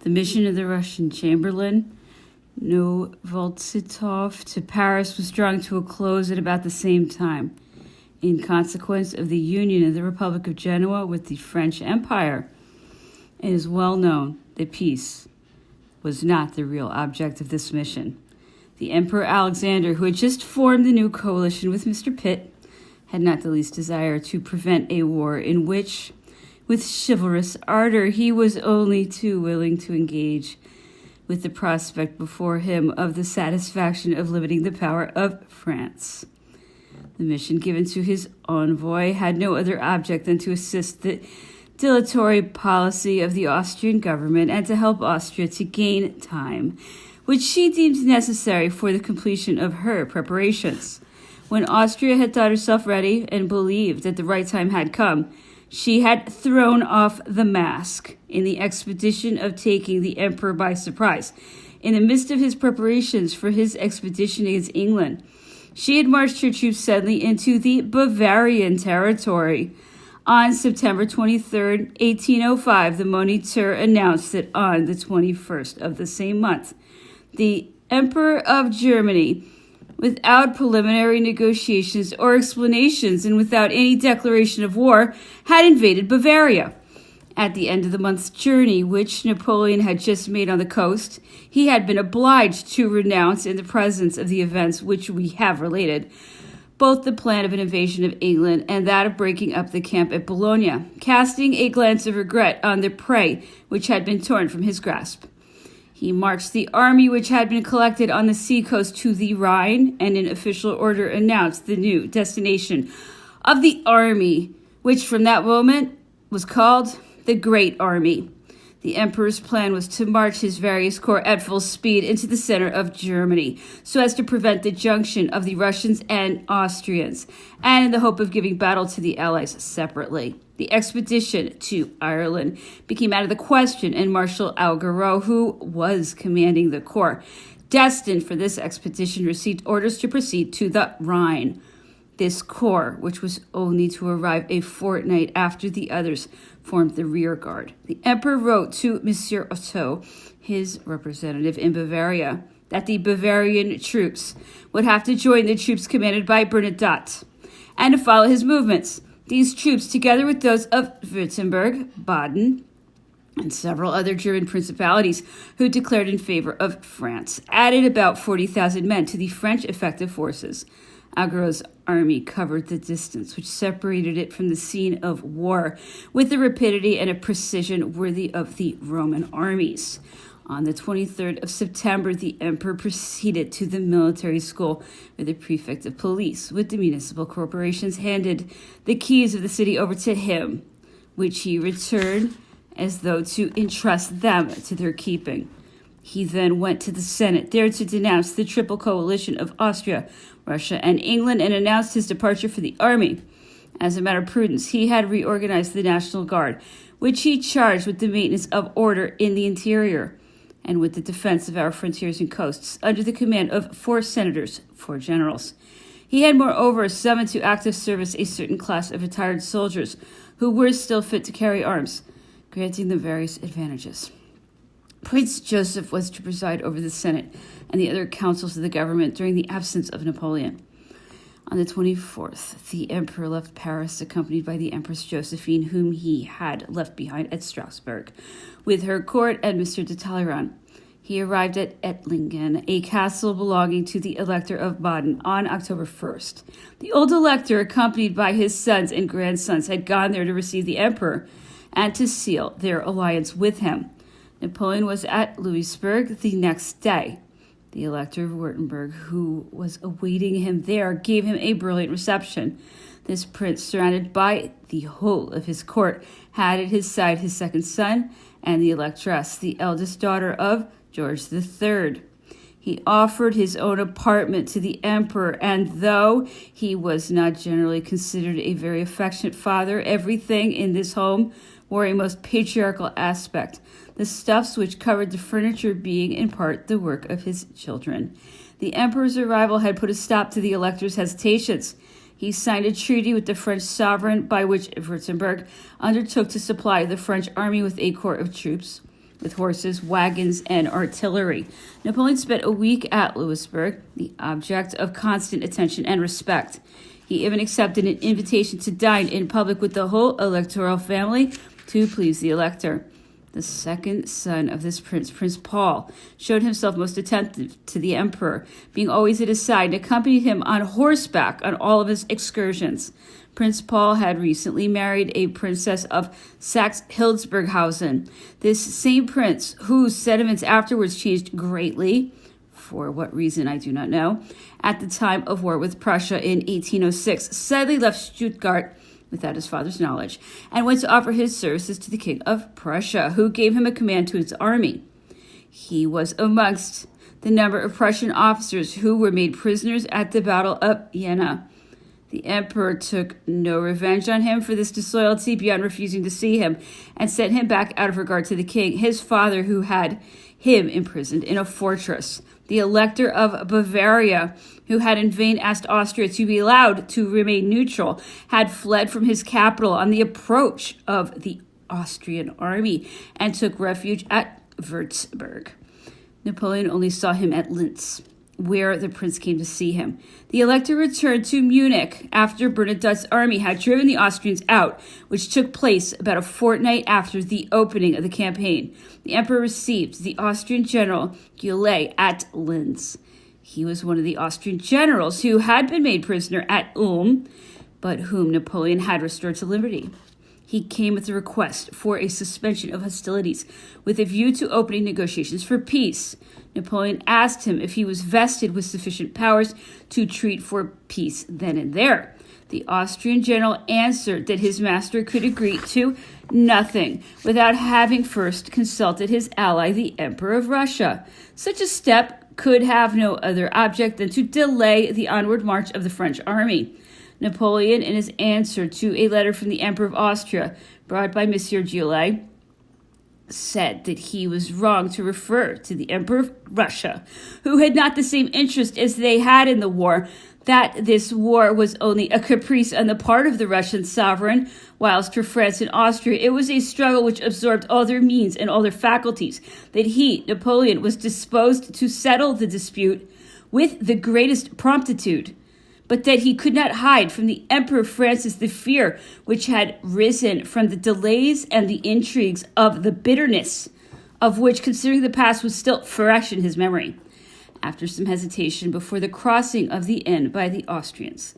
The mission of the Russian Chamberlain, Novotsitov, to Paris was drawing to a close at about the same time, in consequence of the union of the Republic of Genoa with the French Empire. It is well known that peace was not the real object of this mission. The Emperor Alexander, who had just formed the new coalition with Mr. Pitt, had not the least desire to prevent a war in which, with chivalrous ardor, he was only too willing to engage, with the prospect before him of the satisfaction of limiting the power of France. The mission given to his envoy had no other object than to assist the dilatory policy of the Austrian government and to help Austria to gain time, which she deemed necessary for the completion of her preparations. When Austria had thought herself ready and believed that the right time had come, she had thrown off the mask in the expedition of taking the emperor by surprise. In the midst of his preparations for his expedition against England, she had marched her troops suddenly into the Bavarian territory. On September 23, 1805, the Moniteur announced that on the 21st of the same month, the Emperor of Germany, without preliminary negotiations or explanations and without any declaration of war, had invaded Bavaria. At the end of the month's journey, which Napoleon had just made on the coast, he had been obliged to renounce in the presence of the events which we have related, both the plan of an invasion of England and that of breaking up the camp at Bologna, casting a glance of regret on the prey which had been torn from his grasp. He marched the army which had been collected on the seacoast to the Rhine, and in official order announced the new destination of the army, which from that moment was called the Great Army. The emperor's plan was to march his various corps at full speed into the center of Germany, so as to prevent the junction of the Russians and Austrians, and in the hope of giving battle to the Allies separately. The expedition to Ireland became out of the question, and Marshal Augereau, who was commanding the corps destined for this expedition, received orders to proceed to the Rhine. This corps, which was only to arrive a fortnight after the others, formed the rear guard. The emperor wrote to Monsieur Otto, his representative in Bavaria, that the Bavarian troops would have to join the troops commanded by Bernadotte and to follow his movements. These troops, together with those of Württemberg, Baden, and several other German principalities who declared in favor of France, added about 40,000 men to the French effective forces. Augereau's army covered the distance which separated it from the scene of war with a rapidity and a precision worthy of the Roman armies. On the 23rd of September, the emperor proceeded to the military school where the prefect of police with the municipal corporations handed the keys of the city over to him, which he returned as though to entrust them to their keeping. He then went to the Senate, there to denounce the triple coalition of Austria, Russia, and England, and announced his departure for the army. As a matter of prudence, he had reorganized the National Guard, which he charged with the maintenance of order in the interior and with the defense of our frontiers and coasts, under the command of 4 senators, 4 generals. He had moreover summoned to active service a certain class of retired soldiers who were still fit to carry arms, granting them various advantages. Prince Joseph was to preside over the Senate and the other councils of the government during the absence of Napoleon. On the 24th, the emperor left Paris, accompanied by the Empress Josephine, whom he had left behind at Strasbourg, with her court and Mr. de Talleyrand. He arrived at Ettlingen, a castle belonging to the Elector of Baden, on October 1st. The old Elector, accompanied by his sons and grandsons, had gone there to receive the emperor and to seal their alliance with him. Napoleon was at Louisbourg the next day. The Elector of Württemberg, who was awaiting him there, gave him a brilliant reception. This prince, surrounded by the whole of his court, had at his side his second son and the Electress, the eldest daughter of George III. He offered his own apartment to the emperor, and though he was not generally considered a very affectionate father, everything in this home wore a most patriarchal aspect, the stuffs which covered the furniture being in part the work of his children. The emperor's arrival had put a stop to the elector's hesitations. He signed a treaty with the French sovereign by which Württemberg undertook to supply the French army with a corps of troops, with horses, wagons, and artillery. Napoleon spent a week at Louisbourg, the object of constant attention and respect. He even accepted an invitation to dine in public with the whole electoral family to please the elector. The second son of this prince, Prince Paul, showed himself most attentive to the emperor, being always at his side and accompanied him on horseback on all of his excursions. Prince Paul had recently married a princess of Saxe-Hildburghausen. This same prince, whose sentiments afterwards changed greatly, for what reason I do not know, at the time of war with Prussia in 1806, sadly left Stuttgart without his father's knowledge, and went to offer his services to the King of Prussia, who gave him a command to his army. He was amongst the number of Prussian officers who were made prisoners at the Battle of Jena. The emperor took no revenge on him for this disloyalty beyond refusing to see him, and sent him back out of regard to the king, his father, who had him imprisoned in a fortress. The Elector of Bavaria, who had in vain asked Austria to be allowed to remain neutral, had fled from his capital on the approach of the Austrian army and took refuge at Würzburg. Napoleon only saw him at Linz, where the prince came to see him. The Elector returned to Munich after Bernadotte's army had driven the Austrians out, which took place about a fortnight after the opening of the campaign. The emperor received the Austrian general Goulet at Linz. He was one of the Austrian generals who had been made prisoner at Ulm, but whom Napoleon had restored to liberty. He came with a request for a suspension of hostilities with a view to opening negotiations for peace. Napoleon asked him if he was vested with sufficient powers to treat for peace then and there. The Austrian general answered that his master could agree to nothing without having first consulted his ally, the Emperor of Russia. Such a step could have no other object than to delay the onward march of the French army. Napoleon, in his answer to a letter from the Emperor of Austria brought by Monsieur Goulet, said that he was wrong to refer to the Emperor of Russia, who had not the same interest as they had in the war, that this war was only a caprice on the part of the Russian sovereign, whilst for France and Austria it was a struggle which absorbed all their means and all their faculties, that he, Napoleon, was disposed to settle the dispute with the greatest promptitude, but that he could not hide from the Emperor Francis the fear which had risen from the delays and the intrigues of the bitterness of which, considering the past, was still fresh in his memory. After some hesitation before the crossing of the Inn by the Austrians,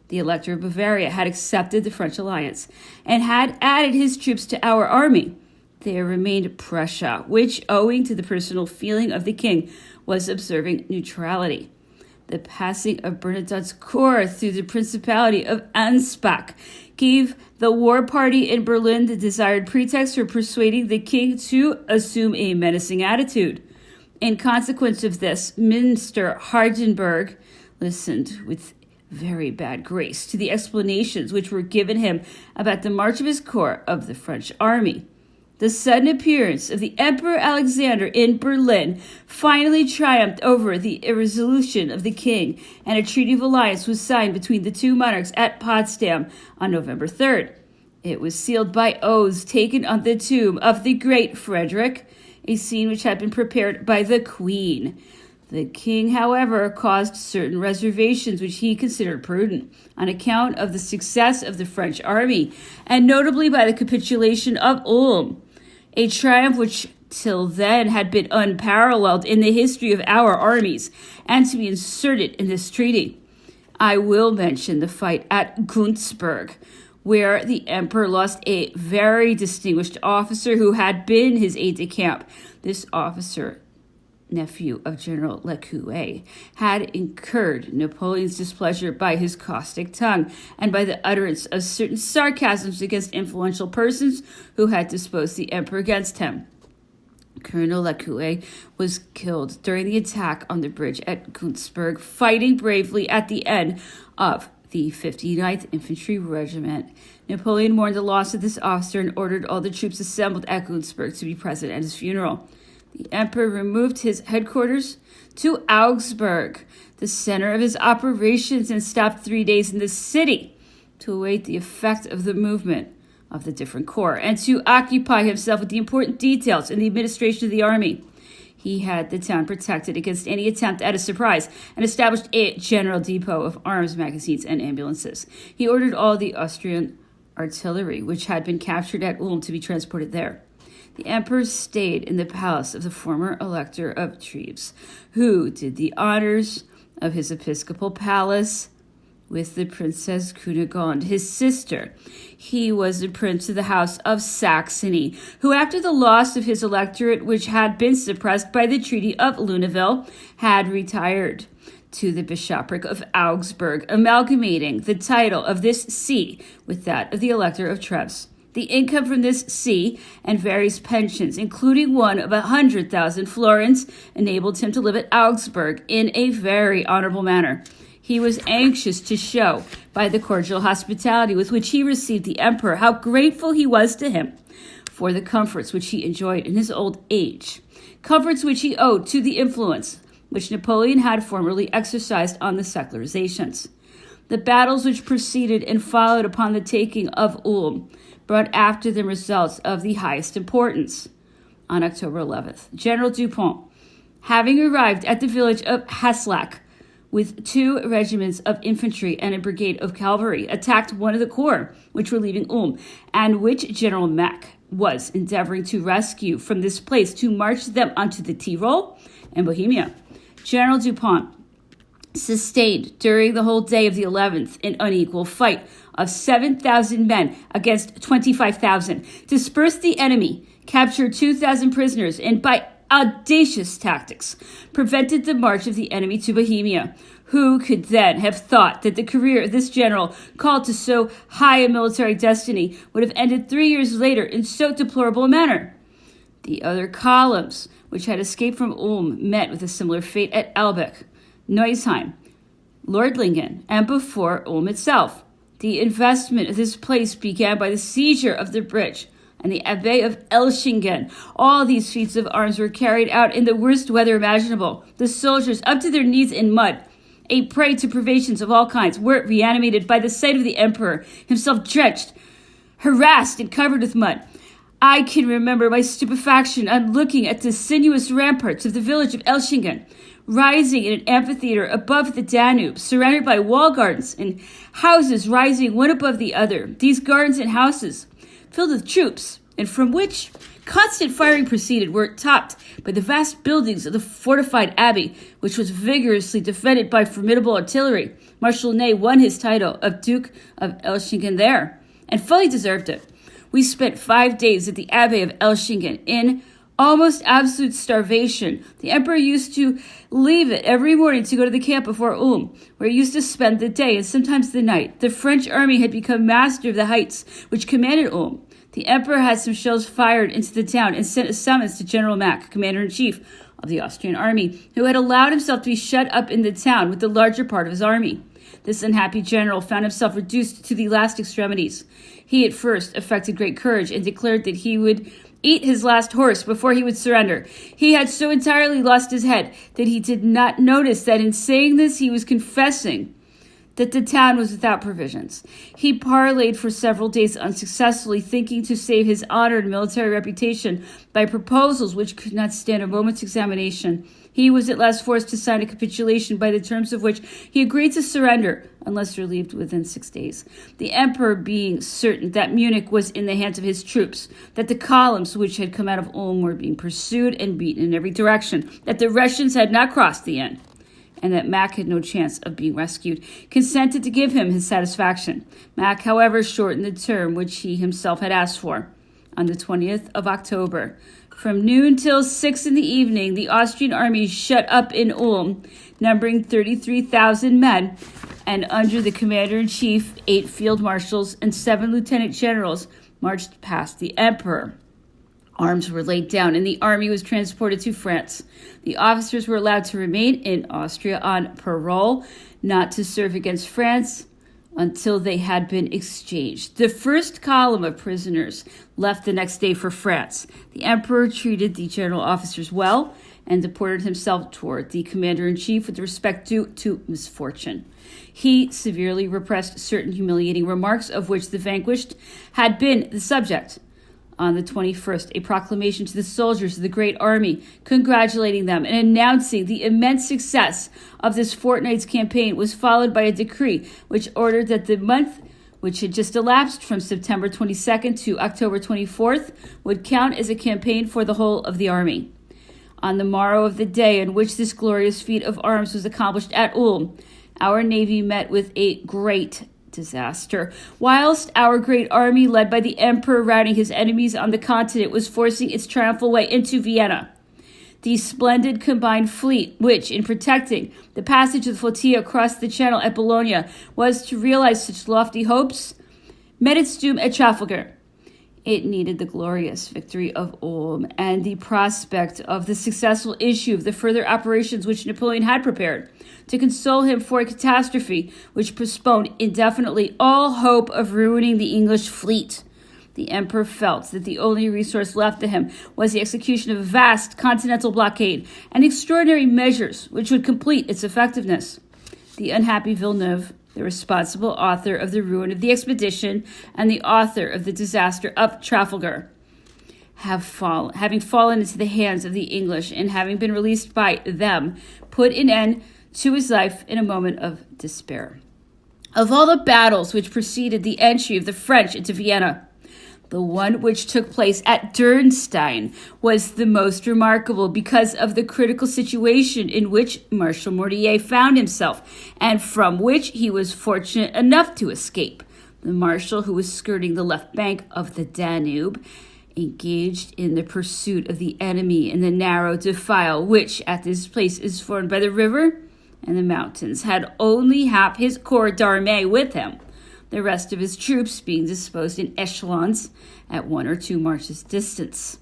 the Elector of Bavaria had accepted the French alliance and had added his troops to our army. There remained Prussia, which, owing to the personal feeling of the king, was observing neutrality. The passing of Bernadotte's corps through the Principality of Ansbach gave the war party in Berlin the desired pretext for persuading the king to assume a menacing attitude. In consequence of this, Minister Hardenberg listened with very bad grace to the explanations which were given him about the march of his corps of the French army. The sudden appearance of the Emperor Alexander in Berlin finally triumphed over the irresolution of the king, and a treaty of alliance was signed between the two monarchs at Potsdam on November 3rd. It was sealed by oaths taken on the tomb of the great Frederick, a scene which had been prepared by the Queen. The king, however, caused certain reservations which he considered prudent on account of the success of the French army, and notably by the capitulation of Ulm, a triumph which till then had been unparalleled in the history of our armies, and to be inserted in this treaty. I will mention the fight at Günzburg, where the emperor lost a very distinguished officer who had been his aide-de-camp. This officer, nephew of General Lequeux, had incurred Napoleon's displeasure by his caustic tongue and by the utterance of certain sarcasms against influential persons who had disposed the emperor against him. Colonel Lequeux was killed during the attack on the bridge at Günzburg, fighting bravely at the end of the 59th Infantry Regiment. Napoleon mourned the loss of this officer and ordered all the troops assembled at Günzburg to be present at his funeral. The emperor removed his headquarters to Augsburg, the center of his operations, and stopped 3 days in the city to await the effect of the movement of the different corps and to occupy himself with the important details in the administration of the army. He had the town protected against any attempt at a surprise and established a general depot of arms, magazines, and ambulances. He ordered all the Austrian artillery, which had been captured at Ulm, to be transported there. The emperor stayed in the palace of the former elector of Treves, who did the honors of his episcopal palace with the Princess Cunegonde, his sister. He was the prince of the House of Saxony, who, after the loss of his electorate, which had been suppressed by the Treaty of Luneville, had retired to the bishopric of Augsburg, amalgamating the title of this see with that of the elector of Treves. The income from this see and various pensions, including one of 100,000 florins, enabled him to live at Augsburg in a very honorable manner. He was anxious to show, by the cordial hospitality with which he received the emperor, how grateful he was to him for the comforts which he enjoyed in his old age, comforts which he owed to the influence which Napoleon had formerly exercised on the secularizations. The battles which preceded and followed upon the taking of Ulm brought after them results of the highest importance. On October 11th, General Dupont, having arrived at the village of Haslach, with 2 regiments of infantry and a brigade of cavalry, attacked one of the corps which were leaving Ulm, and which General Mack was endeavoring to rescue from this place to march them onto the Tyrol and Bohemia. General Dupont sustained during the whole day of the 11th an unequal fight of 7,000 men against 25,000, dispersed the enemy, captured 2,000 prisoners, and by audacious tactics prevented the march of the enemy to Bohemia. Who could then have thought that the career of this general, called to so high a military destiny, would have ended 3 years later in so deplorable a manner? The other columns, which had escaped from Ulm, met with a similar fate at Elbeck, Neusheim, Lordlingen, and before Ulm itself. The investment of this place began by the seizure of the bridge and the Abbey of Elchingen. All these feats of arms were carried out in the worst weather imaginable. The soldiers, up to their knees in mud, a prey to privations of all kinds, were reanimated by the sight of the emperor, himself drenched, harassed, and covered with mud. I can remember my stupefaction on looking at the sinuous ramparts of the village of Elchingen, rising in an amphitheater above the Danube, surrounded by wall gardens and houses rising one above the other. These gardens and houses, filled with troops, and from which constant firing proceeded, were topped by the vast buildings of the fortified abbey, which was vigorously defended by formidable artillery. Marshal Ney won his title of Duke of Elchingen there, and fully deserved it. We spent 5 days at the Abbey of Elchingen in almost absolute starvation. The emperor used to leave it every morning to go to the camp before Ulm, where he used to spend the day and sometimes the night. The French army had become master of the heights which commanded Ulm. The emperor had some shells fired into the town and sent a summons to General Mack, commander-in-chief of the Austrian army, who had allowed himself to be shut up in the town with the larger part of his army. This unhappy general found himself reduced to the last extremities. He at first affected great courage and declared that he would eat his last horse before he would surrender. He had so entirely lost his head that he did not notice that in saying this he was confessing that the town was without provisions. He parleyed for several days unsuccessfully, thinking to save his honor and military reputation by proposals which could not stand a moment's examination. He was at last forced to sign a capitulation by the terms of which he agreed to surrender unless relieved within 6 days. The emperor being certain that Munich was in the hands of his troops, that the columns which had come out of Ulm were being pursued and beaten in every direction, that the Russians had not crossed the Aisne, and that Mack had no chance of being rescued, consented to give him his satisfaction. Mack, however, shortened the term which he himself had asked for. On the 20th of October, from noon till 6 in the evening, the Austrian army shut up in Ulm, numbering 33,000 men, and under the commander-in-chief, 8 field marshals and 7 lieutenant generals marched past the emperor. Arms were laid down, and the army was transported to France. The officers were allowed to remain in Austria on parole, not to serve against France until they had been exchanged. The first column of prisoners left the next day for France. The emperor treated the general officers well and deported himself toward the commander-in-chief with respect due to misfortune. He severely repressed certain humiliating remarks of which the vanquished had been the subject. On the 21st, a proclamation to the soldiers of the great army, congratulating them and announcing the immense success of this fortnight's campaign, was followed by a decree which ordered that the month which had just elapsed from September 22nd to October 24th would count as a campaign for the whole of the army. On the morrow of the day in which this glorious feat of arms was accomplished at Ulm, our navy met with a great disaster. Whilst our great army, led by the emperor routing his enemies on the continent, was forcing its triumphal way into Vienna, the splendid combined fleet, which, in protecting the passage of the flotilla across the channel at Bologna, was to realize such lofty hopes, met its doom at Trafalgar. It needed the glorious victory of Ulm and the prospect of the successful issue of the further operations which Napoleon had prepared to console him for a catastrophe which postponed indefinitely all hope of ruining the English fleet. The emperor felt that the only resource left to him was the execution of a vast continental blockade and extraordinary measures which would complete its effectiveness. The unhappy Villeneuve, the responsible author of the ruin of the expedition and the author of the disaster of Trafalgar, having fallen into the hands of the English and having been released by them, put an end to his life in a moment of despair. Of all the battles which preceded the entry of the French into Vienna, the one which took place at Dürnstein was the most remarkable because of the critical situation in which Marshal Mortier found himself, and from which he was fortunate enough to escape. The marshal, who was skirting the left bank of the Danube, engaged in the pursuit of the enemy in the narrow defile which at this place is formed by the river and the mountains, had only half his corps d'armée with him, the rest of his troops being disposed in echelons at 1 or 2 marches' distance.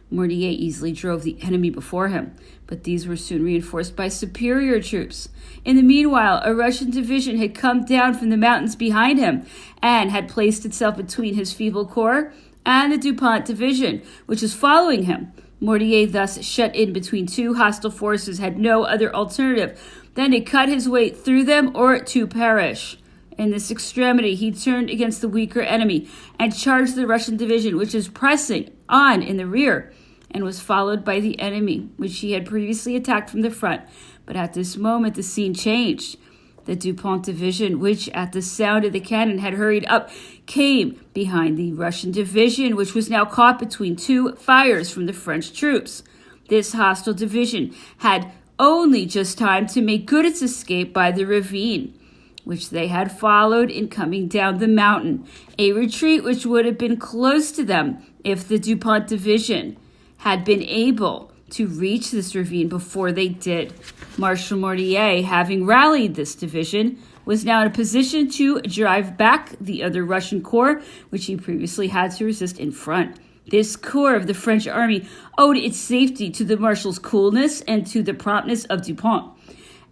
Mortier easily drove the enemy before him, but these were soon reinforced by superior troops. In the meanwhile, a Russian division had come down from the mountains behind him and had placed itself between his feeble corps and the Dupont division, which was following him. Mortier, thus shut in between 2 hostile forces, had no other alternative than to cut his way through them or to perish. In this extremity, he turned against the weaker enemy and charged the Russian division, which was pressing on in the rear, and was followed by the enemy, which he had previously attacked from the front. But at this moment, the scene changed. The Dupont division, which at the sound of the cannon had hurried up, came behind the Russian division, which was now caught between 2 fires from the French troops. This hostile division had only just time to make good its escape by the ravine, which they had followed in coming down the mountain, a retreat which would have been close to them if the Dupont division had been able to reach this ravine before they did. Marshal Mortier, having rallied this division, was now in a position to drive back the other Russian corps, which he previously had to resist in front. This corps of the French army owed its safety to the marshal's coolness and to the promptness of Dupont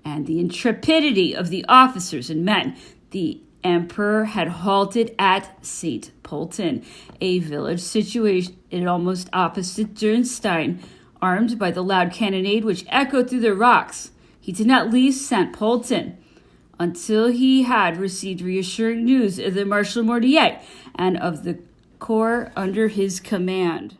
and the intrepidity of the officers and men. The emperor had halted at St. Polten, a village situated almost opposite Dürnstein, armed by the loud cannonade which echoed through the rocks. He did not leave St. Polten until he had received reassuring news of the Marshal Mortier and of the corps under his command.